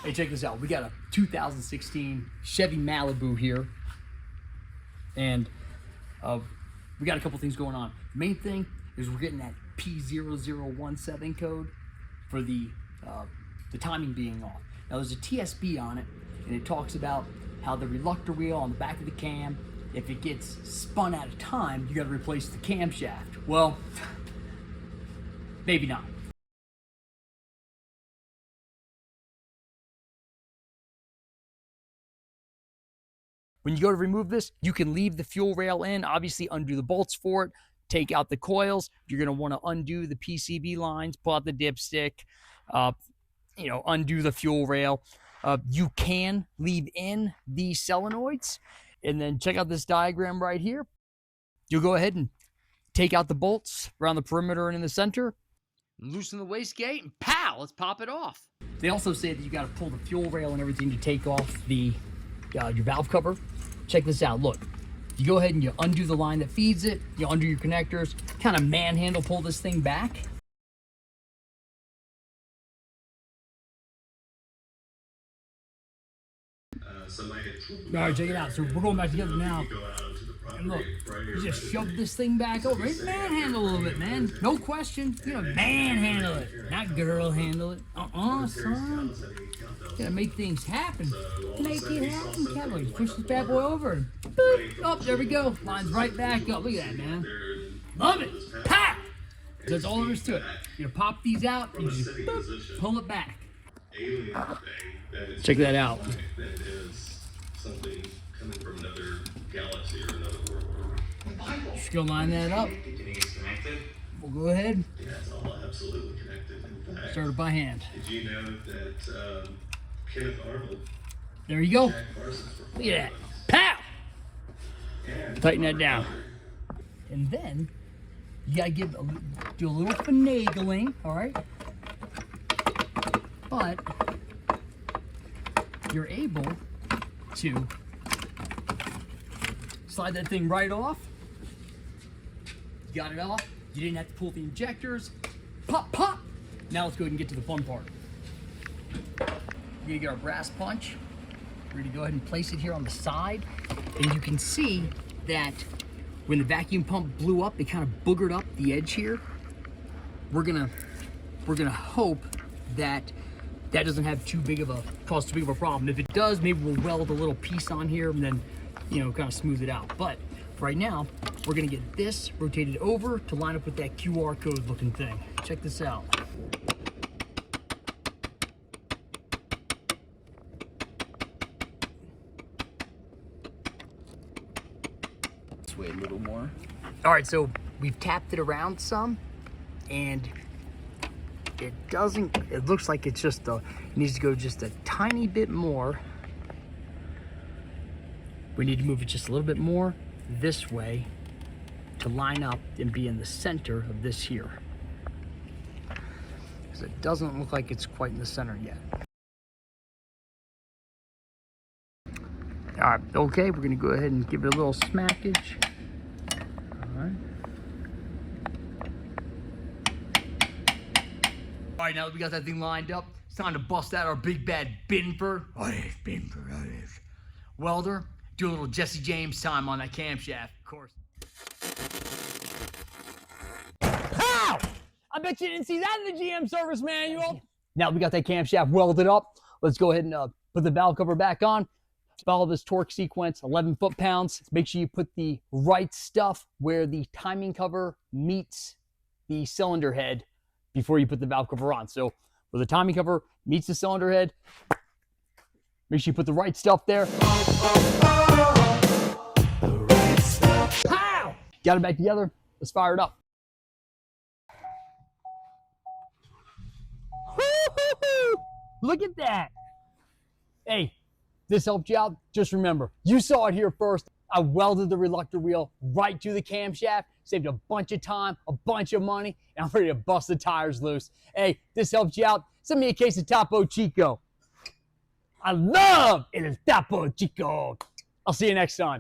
Hey, check this out. We got a 2016 Chevy Malibu here, and we got a couple things going on. The main thing is we're getting that P0017 code for the timing being off. Now there's a TSB on it, and it talks about how the reluctor wheel on the back of the cam, if it gets spun out of time, you got to replace the camshaft. Well, maybe not. When you go to remove this, you can leave the fuel rail in, obviously undo the bolts for it, take out the coils. You're going to want to undo the PCB lines, pull out the dipstick, undo the fuel rail. You can leave in the solenoids, and then check out this diagram right here. You'll go ahead and take out the bolts around the perimeter and in the center, loosen the wastegate, and pow, let's pop it off. They also say that you got to pull the fuel rail and everything to take off the your valve cover. Check this out. Look, you go ahead and you undo the line that feeds it, you undo your connectors, kind of manhandle pull this thing back. All right, check it out. So we're going back together now. And look, you just shove this thing back over. It's manhandle a little bit, man. No question. You know, manhandle it, not girl handle it. Son. You gotta make things happen. Make it happen, Cowboy. Push this bad boy over. And boop. Oh, there we go. Line's right back up. Look at that, man. Love it. Pow! That's all there is to it. You pop these out and just boop, pull it back. Check that out. Something coming from another galaxy or another world. Just go line that up. We'll go ahead. Yeah, it's all absolutely connected. In fact, started by hand. Did you know that Kenneth Arnold? There you go. Look at that. Pow! Tighten that down. And then you gotta do a little finagling, all right? But you're able to slide that thing right off. You got it off. You didn't have to pull the injectors. Pop, pop. Now let's go ahead and get to the fun part. We're gonna get our brass punch. We're gonna go ahead and place it here on the side. And you can see that when the vacuum pump blew up, it kind of boogered up the edge here. We're gonna hope that that doesn't have cause too big of a problem. If it does, maybe we'll weld a little piece on here and then, kind of smooth it out. But for right now, we're gonna get this rotated over to line up with that QR code looking thing. Check this out. Sway a little more. All right, so we've tapped it around some, and it looks like it's just it needs to go just a tiny bit more. We need to move it just a little bit more this way to line up and be in the center of this here. Because it doesn't look like it's quite in the center yet. All right, okay, we're gonna go ahead and give it a little smackage. All right. All right, now that we got that thing lined up, it's time to bust out our big bad Binford. Oh, yes, Binford, oh, yes. Welder, do a little Jesse James time on that camshaft, of course. Pow! I bet you didn't see that in the GM service manual. Now that we got that camshaft welded up, let's go ahead and put the valve cover back on. Follow this torque sequence, 11 foot-pounds. Make sure you put the right stuff where the timing cover meets the cylinder head before you put the valve cover on. So where the timing cover meets the cylinder head, make sure you put the right stuff there. Pow! Got it back together. Let's fire it up. Woo-hoo-hoo! Look at that. Hey, this helped you out. Just remember, you saw it here first. I welded the reluctor wheel right to the camshaft, saved a bunch of time, a bunch of money, and I'm ready to bust the tires loose. Hey, this helped you out. Send me a case of Topo Chico. I love El Topo Chico. I'll see you next time.